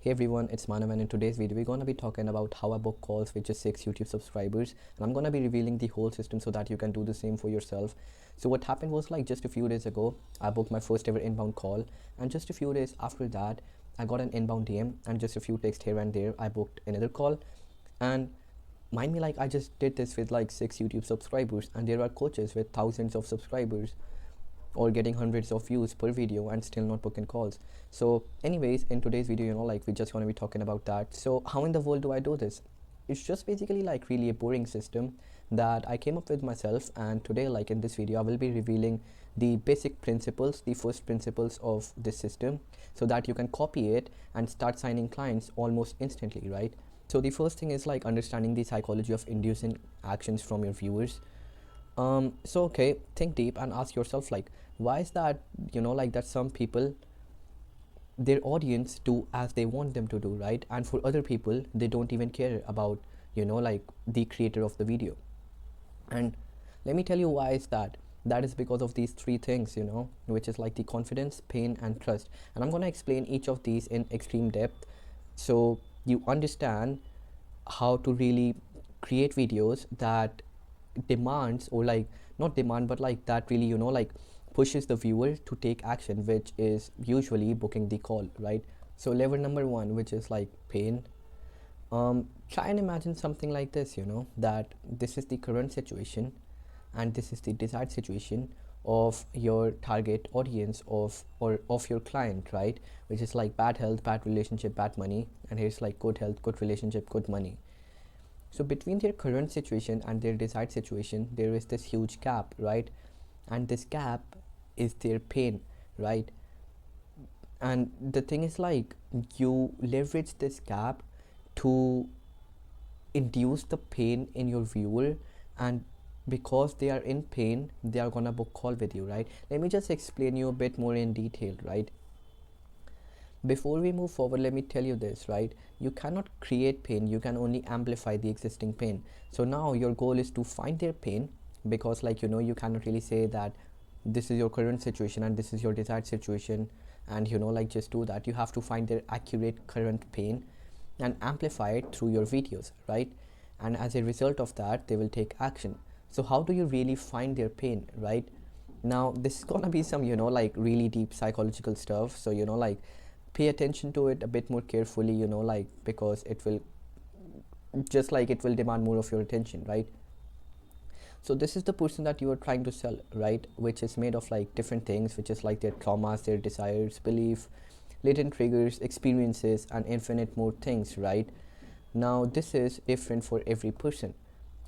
Hey everyone, it's Manav, and in today's video we're gonna be talking about how I book calls with just 6 YouTube subscribers, and I'm gonna be revealing the whole system so that you can do the same for yourself. So what happened was, like, just a few days ago I booked my first ever inbound call, and just a few days after that I got an inbound DM, and just a few texts here and there I booked another call. And mind me, like, I just did this with like 6 YouTube subscribers, and there are coaches with thousands of subscribers or getting hundreds of views per video and still not booking calls. So anyways, in today's video, like, we're just going to be talking about that. So how in the world do I do this? It's just basically like really a boring system that I came up with myself, and today, like in this video, I will be revealing the basic principles, the first principles of this system, so that you can copy it and start signing clients almost instantly, right? So the first thing is like understanding the psychology of inducing actions from your viewers. So okay, think deep and ask yourself, like, why is that, like, that some people, their audience do as they want them to do, right? And for other people, they don't even care about, like, the creator of the video. And let me tell you why is that. That is because of these three things, which is like the confidence, pain, and trust. And I'm going to explain each of these in extreme depth so you understand how to really create videos that demands, or like, not demand, but like that really, like, pushes the viewer to take action, which is usually booking the call, right? So level number one, which is like pain. Try and imagine something like this, that this is the current situation and this is the desired situation of your target audience of your client, right? Which is like bad health, bad relationship, bad money, and here's like good health, good relationship, good money. So between their current situation and their desired situation, there is this huge gap, right? And this gap is their pain, right? And the thing is, like, you leverage this gap to induce the pain in your viewer, and because they are in pain, they are gonna book call with you, right? Let me just explain you a bit more in detail, right? Before we move forward, let me tell you this, right? You cannot create pain, you can only amplify the existing pain. So now your goal is to find their pain, because, like, you cannot really say that this is your current situation and this is your desired situation, and like, just do that. You have to find their accurate current pain and amplify it through your videos, right? And as a result of that, they will take action. So how do you really find their pain, right? Now this is gonna be some, like, really deep psychological stuff, so like, pay attention to it a bit more carefully, like, because it will just, like, it will demand more of your attention, right? So this is the person that you are trying to sell, right? Which is made of like different things, which is like their traumas, their desires, belief, latent triggers, experiences, and infinite more things, right? Now this is different for every person.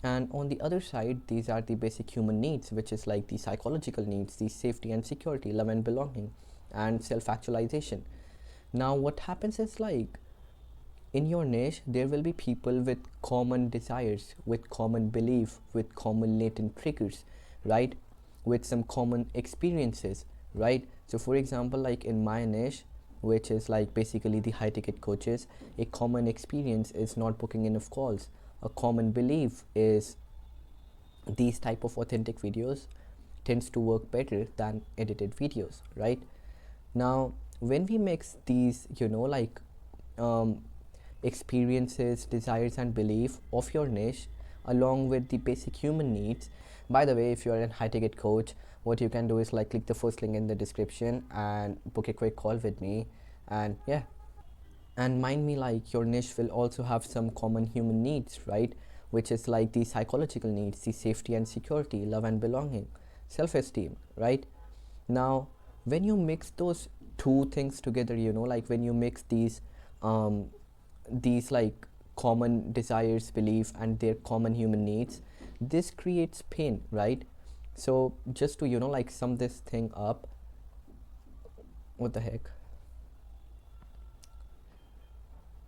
And on the other side, these are the basic human needs, which is like the psychological needs, the safety and security, love and belonging, and self-actualization. Now what happens is, like, in your niche there will be people with common desires, with common belief, with common latent triggers, right? With some common experiences, right? So for example, like in my niche, which is like basically the high ticket coaches, a common experience is not booking enough calls. A common belief is these type of authentic videos tends to work better than edited videos, right? Now when we mix these, like, um, experiences, desires, and belief of your niche along with the basic human needs. By the way, if you are a high ticket coach, what you can do is like click the first link in the description and book a quick call with me. And yeah, and mind me, like, your niche will also have some common human needs, right? Which is like the psychological needs, the safety and security, love and belonging, self-esteem, right? Now when you mix those two things together, like, when you mix these like common desires, belief, and their common human needs, this creates pain, right? So just to, like, sum this thing up, what the heck,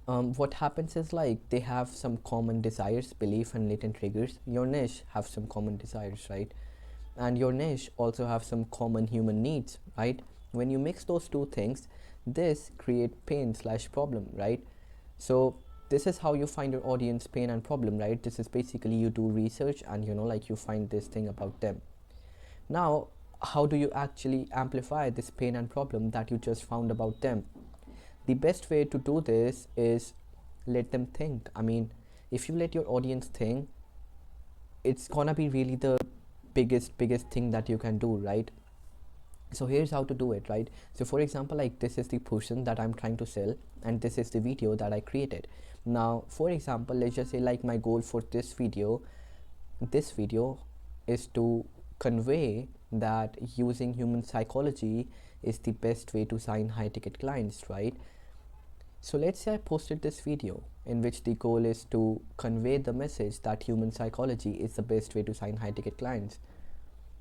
what happens is, like, they have some common desires, belief, and latent triggers. Your niche have some common desires, right? And your niche also have some common human needs, right? When you mix those two things, this create pain slash problem, right? So this is how you find your audience pain and problem, right? This is basically you do research and, like, you find this thing about them. Now how do you actually amplify this pain and problem that you just found about them? The best way to do this is let them think. I mean, if you let your audience think, it's gonna be really the biggest thing that you can do, right? So here's how to do it, right? So for example, like this is the person that I'm trying to sell, and this is the video that I created. Now for example, let's just say like my goal for this video is to convey that using human psychology is the best way to sign high ticket clients, right? So let's say I posted this video in which the goal is to convey the message that human psychology is the best way to sign high ticket clients.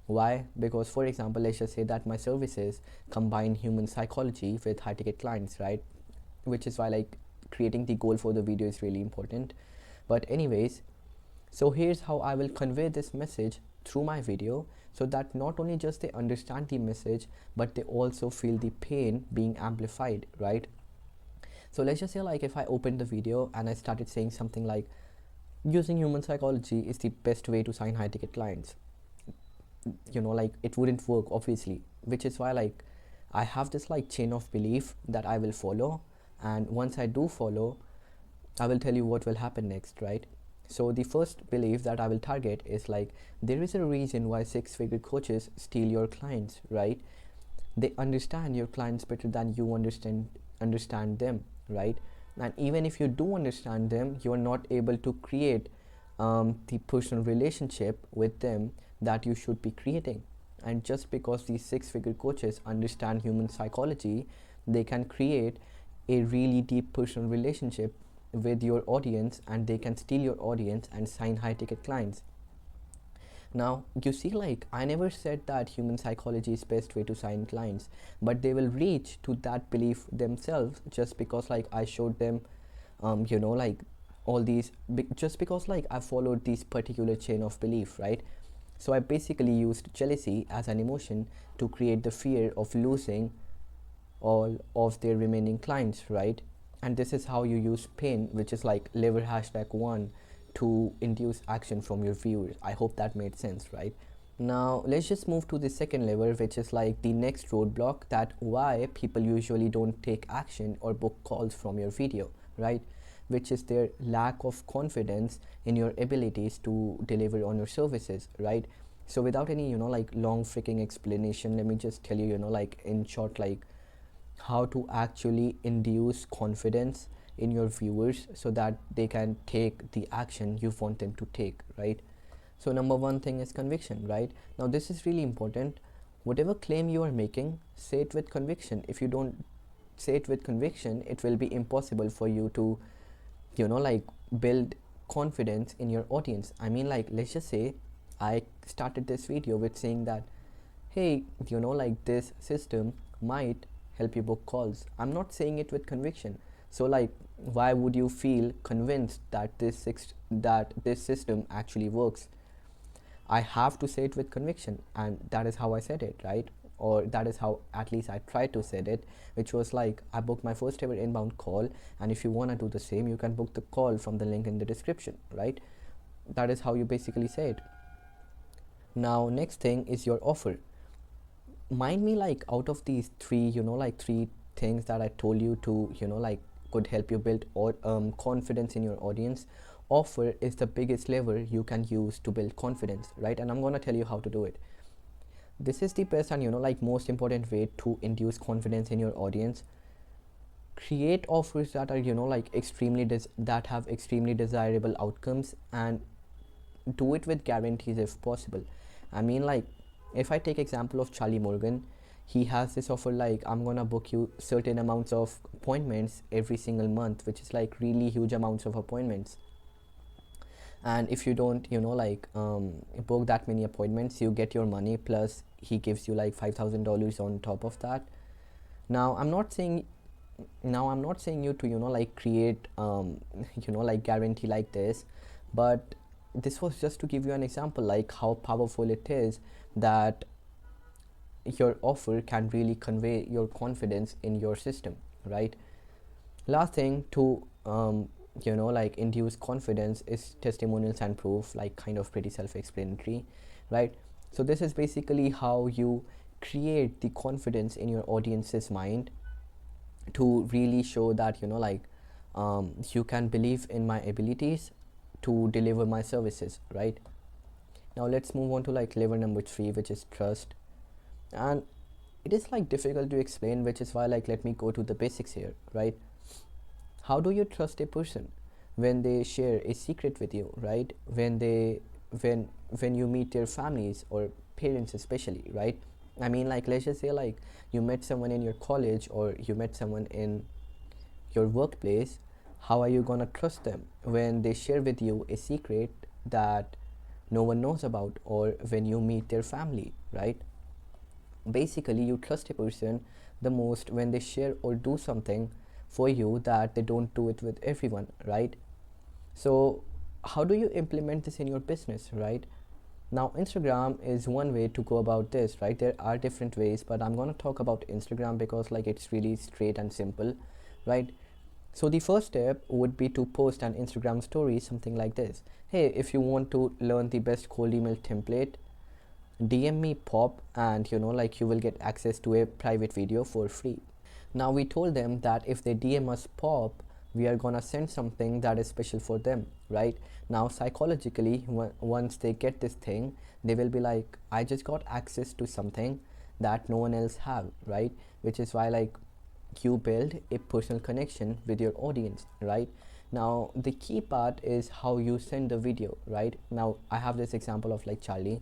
Why? Because for example, let's just say that my services combine human psychology with high ticket clients, right? Which is why like creating the goal for the video is really important. But anyways, so here's how I will convey this message through my video, so that not only just they understand the message, but they also feel the pain being amplified, right? So let's just say like if I opened the video and I started saying something like using human psychology is the best way to sign high ticket clients, like it wouldn't work obviously, which is why like I have this like chain of belief that I will follow, and once I do follow, I will tell you what will happen next, right? So the first belief that I will target is like there is a reason why six-figure coaches steal your clients, right? They understand your clients better than you understand them, right? And even if you do understand them, you are not able to create the personal relationship with them that you should be creating. And just because these six-figure coaches understand human psychology, they can create a really deep personal relationship with your audience, and they can steal your audience and sign high ticket clients. Now you see, like I never said that human psychology is best way to sign clients, but they will reach to that belief themselves just because like I showed them like all these just because like I followed this particular chain of belief, right? So I basically used jealousy as an emotion to create the fear of losing all of their remaining clients, right? And this is how you use pain, which is like lever #1, to induce action from your viewers. I hope that made sense, right? Now let's just move to the second lever, which is like the next roadblock, that why people usually don't take action or book calls from your video, right? Which is their lack of confidence in your abilities to deliver on your services, right? So without any like long freaking explanation, let me just tell you like in short, like how to actually induce confidence in your viewers so that they can take the action you want them to take, right? So number one thing is conviction, right? Now this is really important. Whatever claim you are making, say it with conviction. If you don't say it with conviction, it will be impossible for you to like build confidence in your audience. I mean, like let's just say I started this video with saying that, hey, like this system might help you book calls. I'm not saying it with conviction. So like why would you feel convinced that this system actually works? I have to say it with conviction, and that is how I said it, right? Or that is how at least I tried to say it, which was like I booked my first ever inbound call, and if you want to do the same, you can book the call from the link in the description, right? That is how you basically say it. Now next thing is your offer. Mind me, like out of these three like three things that I told you to like could help you build confidence in your audience, offer is the biggest lever you can use to build confidence, right? And I'm gonna tell you how to do it. This is the best and like most important way to induce confidence in your audience. Create offers that are like that have extremely desirable outcomes, and do it with guarantees if possible. I mean, like if I take example of Charlie Morgan, he has this offer like I'm gonna book you certain amounts of appointments every single month, which is like really huge amounts of appointments. And if you don't like book that many appointments, you get your money plus he gives you like $5,000 on top of that. Now I'm not saying you to like create like guarantee like this, but this was just to give you an example like how powerful it is that your offer can really convey your confidence in your system, right? Last thing to like induce confidence is testimonials and proof, like kind of pretty self-explanatory, right? So this is basically how you create the confidence in your audience's mind. to really show that you can believe in my abilities to deliver my services, right? Now let's move on to like lever number 3, which is trust. And it is like difficult to explain, which is why like let me go to the basics here, right? How do you trust a person when they share a secret with you, right? When you meet their families or parents especially, right? I mean, like, let's just say like you met someone in your college or you met someone in your workplace. How are you gonna trust them when they share with you a secret that no one knows about, or when you meet their family, right? Basically, you trust a person the most when they share or do something for you that they don't do it with everyone, right? So how do you implement this in your business, right? Now Instagram is one way to go about this, right? There are different ways, but I'm going to talk about Instagram because like it's really straight and simple, right? So the first step would be to post an Instagram story, something like this: hey, if you want to learn the best cold email template, DM me pop, and like you will get access to a private video for free. Now we told them that if they DM us pop, we are gonna send something that is special for them, right? Now psychologically, once they get this thing, they will be like, I just got access to something that no one else have, right? Which is why like you build a personal connection with your audience, right? Now the key part is how you send the video, right? Now I have this example of like Charlie.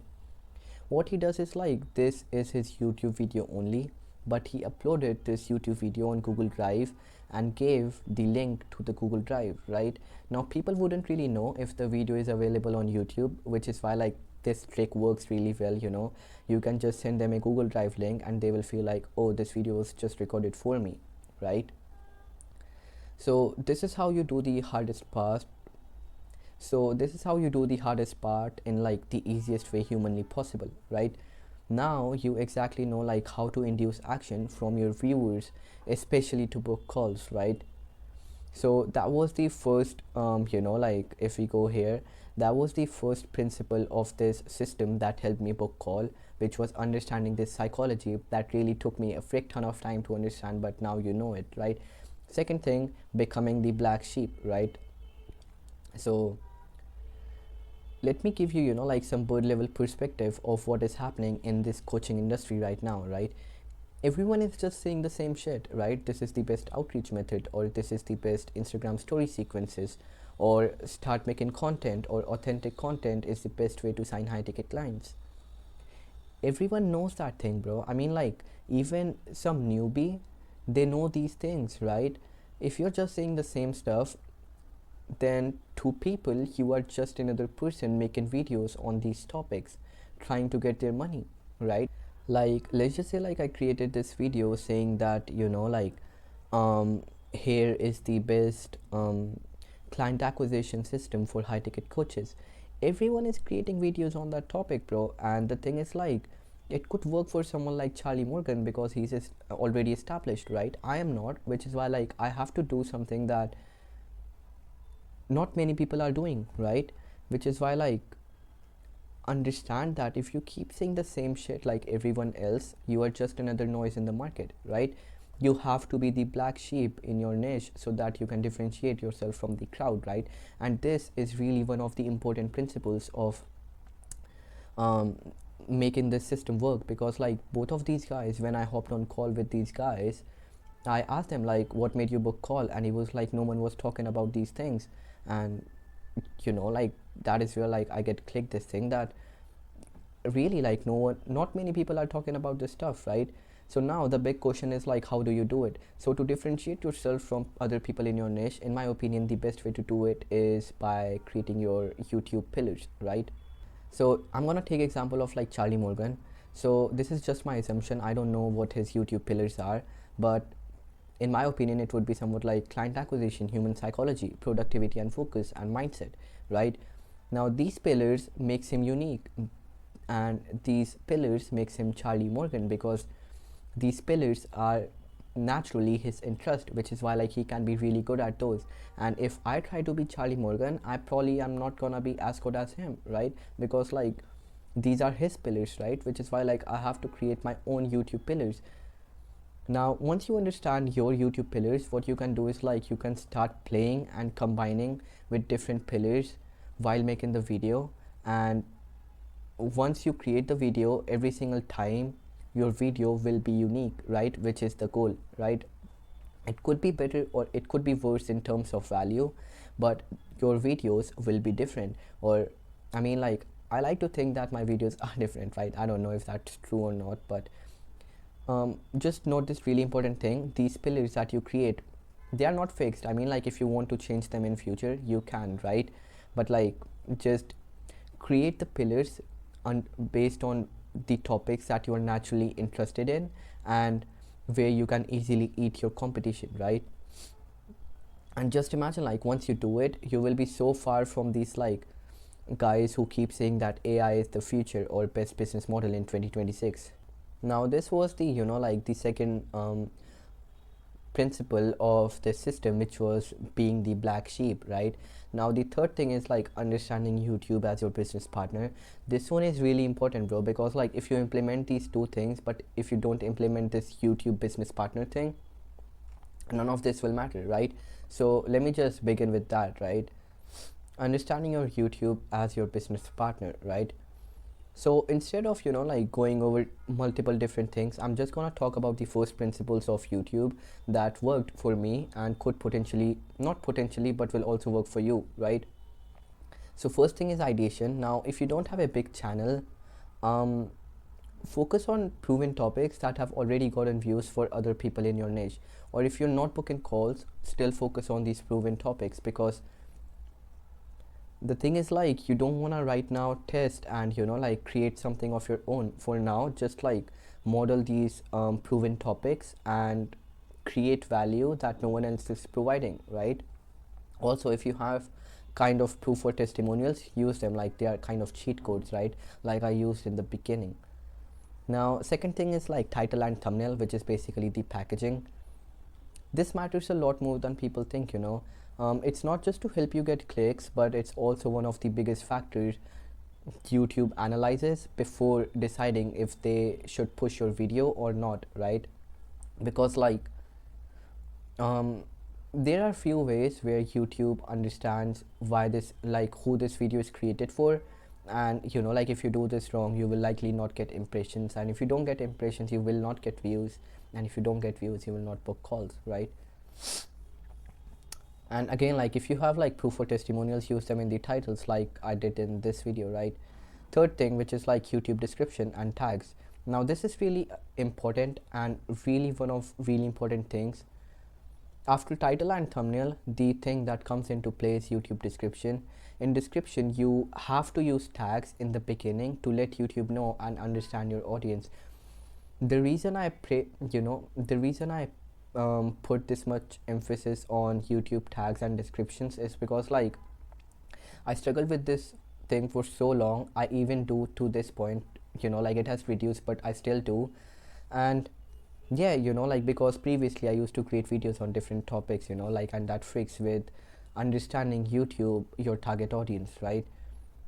What he does is like, this is his YouTube video only, but he uploaded this YouTube video on Google Drive and gave the link to the Google Drive, right? Now people wouldn't really know if the video is available on YouTube, which is why like this trick works really well. You can just send them a Google Drive link and they will feel like, oh, this video was just recorded for me, right? So this is how you do the hardest part. So this is how you do the hardest part in like the easiest way humanly possible, right? Now you exactly know like how to induce action from your viewers, especially to book calls, right? So that was the first like if we go here, that was the first principle of this system that helped me book call, which was understanding this psychology that really took me a frick ton of time to understand, but now you know it, right? Second thing, becoming the black sheep, right? So let me give you like some bird level perspective of what is happening in this coaching industry right now, right? Everyone is just saying the same shit, right? This is the best outreach method, or this is the best Instagram story sequences, or start making content, or authentic content is the best way to sign high ticket clients. Everyone knows that thing, bro. I mean, like, even some newbie, they know these things, right? If you're just saying the same stuff, then to people you are just another person making videos on these topics trying to get their money, right? Like, let's just say like I created this video saying that here is the best client acquisition system for high ticket coaches. Everyone is creating videos on that topic, bro, and the thing is like, it could work for someone like Charlie Morgan because he's already established, right? I am not, which is why like I have to do something that not many people are doing, right? Which is why like, understand that if you keep saying the same shit like everyone else, you are just another noise in the market, right? You have to be the black sheep in your niche so that you can differentiate yourself from the crowd, right? And this is really one of the important principles of um, making this system work, because like both of these guys, when I hopped on call with these guys, I asked them like, what made you book call? And he was like, no one was talking about these things. And like, that is where like I get clicked this thing that really like not many people are talking about this stuff, right? So now the big question is like, how do you do it? So to differentiate yourself from other people in your niche, in my opinion, the best way to do it is by creating your YouTube pillars, right? So I'm gonna take example of like Charlie Morgan. So this is just my assumption, I don't know what his YouTube pillars are, but in my opinion it would be somewhat like client acquisition, human psychology, productivity and focus, and mindset, right? Now these pillars makes him unique, and these pillars makes him Charlie Morgan, because these pillars are naturally his interest, which is why like he can be really good at those. And if I try to be Charlie Morgan, I probably am not gonna be as good as him, right? Because like, these are his pillars, right? Which is why like I have to create my own YouTube pillars. Now once you understand your YouTube pillars, what you can do is like you can start playing and combining with different pillars while making the video. And once you create the video, every single time your video will be unique, right? Which is the goal, right? It could be better or it could be worse in terms of value, but your videos will be different. Or I mean, like, I like to think that my videos are different, right? I don't know if that's true or not, but just note this really important thing: these pillars that you create, they are not fixed. I mean, like, if you want to change them in future, you can, right? But like, just create the pillars based on the topics that you are naturally interested in, and where you can easily eat your competition, right? And just imagine, like, once you do it, you will be so far from these like guys who keep saying that AI is the future or best business model in 2026. Now this was the, like, the second principle of the system, which was being the black sheep, right? Now the third thing is like understanding YouTube as your business partner. This one is really important, bro, because like if you implement these two things, but if you don't implement this YouTube business partner thing, none of this will matter, right? So let me just begin with that, right? Understanding your YouTube as your business partner, right? So instead of, like, going over multiple different things, I'm just gonna talk about the first principles of YouTube that worked for me and could potentially, not potentially, but will also work for you, right? So first thing is ideation. Now if you don't have a big channel, um, focus on proven topics that have already gotten views for other people in your niche. Or if you're not booking calls, still focus on these proven topics, because the thing is, like, you don't want to right now test and, like, create something of your own. For now, just like model these proven topics and create value that no one else is providing, right? Also, if you have kind of proof or testimonials, use them. Like, they are kind of cheat codes, right? Like I used in the beginning. Now second thing is like title and thumbnail, which is basically the packaging. This matters a lot more than people think, it's not just to help you get clicks, but it's also one of the biggest factors YouTube analyzes before deciding if they should push your video or not, right? Because like, um, there are few ways where YouTube understands why this, like, who this video is created for. And like, if you do this wrong, you will likely not get impressions, and if you don't get impressions, you will not get views, and if you don't get views, you will not book calls, right? And again, like, if you have like proof or testimonials, use them in the titles like I did in this video, right? Third thing, which is like YouTube description and tags. Now this is really important and really one of really important things. After title and thumbnail, the thing that comes into play is YouTube description. In description, you have to use tags in the beginning to let YouTube know and understand your audience. The reason I put this much emphasis on YouTube tags and descriptions is because, like, I struggled with this thing for so long. I even do to this point, like, it has reduced, but I still do. And yeah, like, because previously I used to create videos on different topics, like, and that freaks with understanding YouTube, your target audience, right?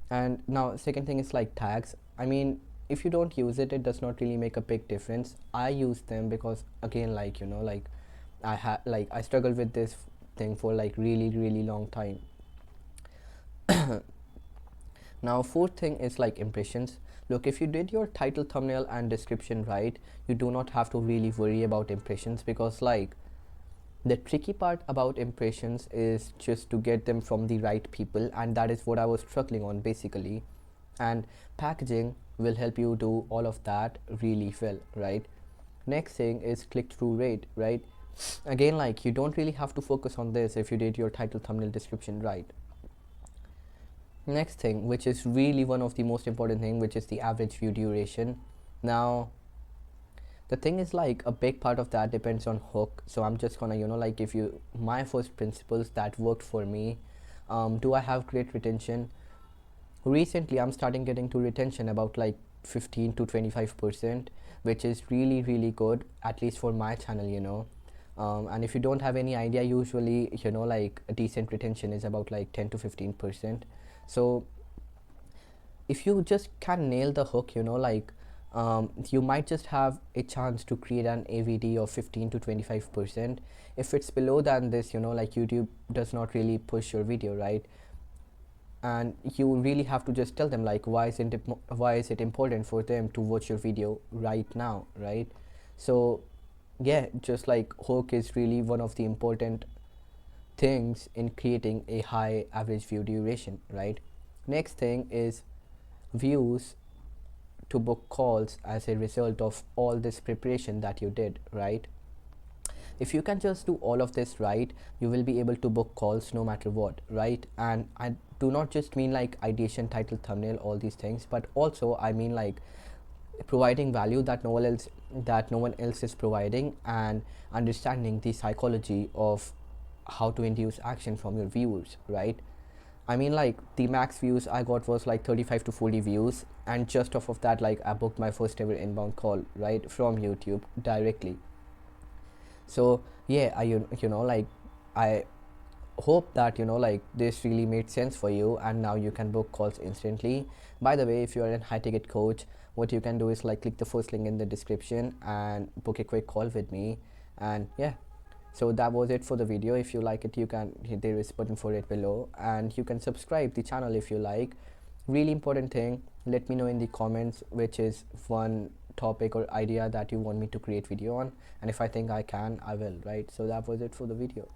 And now second thing is like tags. I mean, if you don't use it, it does not really make a big difference. I use them because, again, like, like, I struggled with this thing for like really really long time. Now fourth thing is like impressions. Look, if you did your title, thumbnail and description right, you do not have to really worry about impressions, because like, the tricky part about impressions is just to get them from the right people, and that is what I was struggling on basically. And packaging will help you do all of that really well, right? Next thing is click-through rate, right? Again, like, you don't really have to focus on this if you did your title, thumbnail, description right. Next thing, which is really one of the most important thing, which is the average view duration. Now the thing is, like, a big part of that depends on hook. So I'm just gonna, like, give you my first principles that worked for me. Do I have great retention? Recently I'm starting getting to retention about like 15 to 25%, which is really really good, at least for my channel, and if you don't have any idea, usually, like, a decent retention is about like 10 to 15%. So if you just can nail the hook, like, you might just have a chance to create an AVD of 15 to 25%. If it's below than this, like YouTube does not really push your video, right? And you really have to just tell them like why is it important for them to watch your video right now, right? So yeah, just like hook is really one of the important things in creating a high average view duration, right? Next thing is views to book calls as a result of all this preparation that you did, right? If you can just do all of this right, you will be able to book calls no matter what, right? And I do not just mean like ideation, title, thumbnail, all these things, but also I mean like providing value that no one else is providing, and understanding the psychology of how to induce action from your viewers, right? I mean, like the max views I got was like 35 to 40 views, and just off of that, like I booked my first ever inbound call, right, from YouTube directly. So yeah, like I hope that like this really made sense for you, and now you can book calls instantly. By the way, if you are a high ticket coach, what you can do is like click the first link in the description and book a quick call with me. And yeah, so that was it for the video. If you like it, you can hit the risk button for it below, and you can subscribe the channel if you like. Really important thing, let me know in the comments which is one topic or idea that you want me to create video on, and if I think I can, I will, right? So that was it for the video.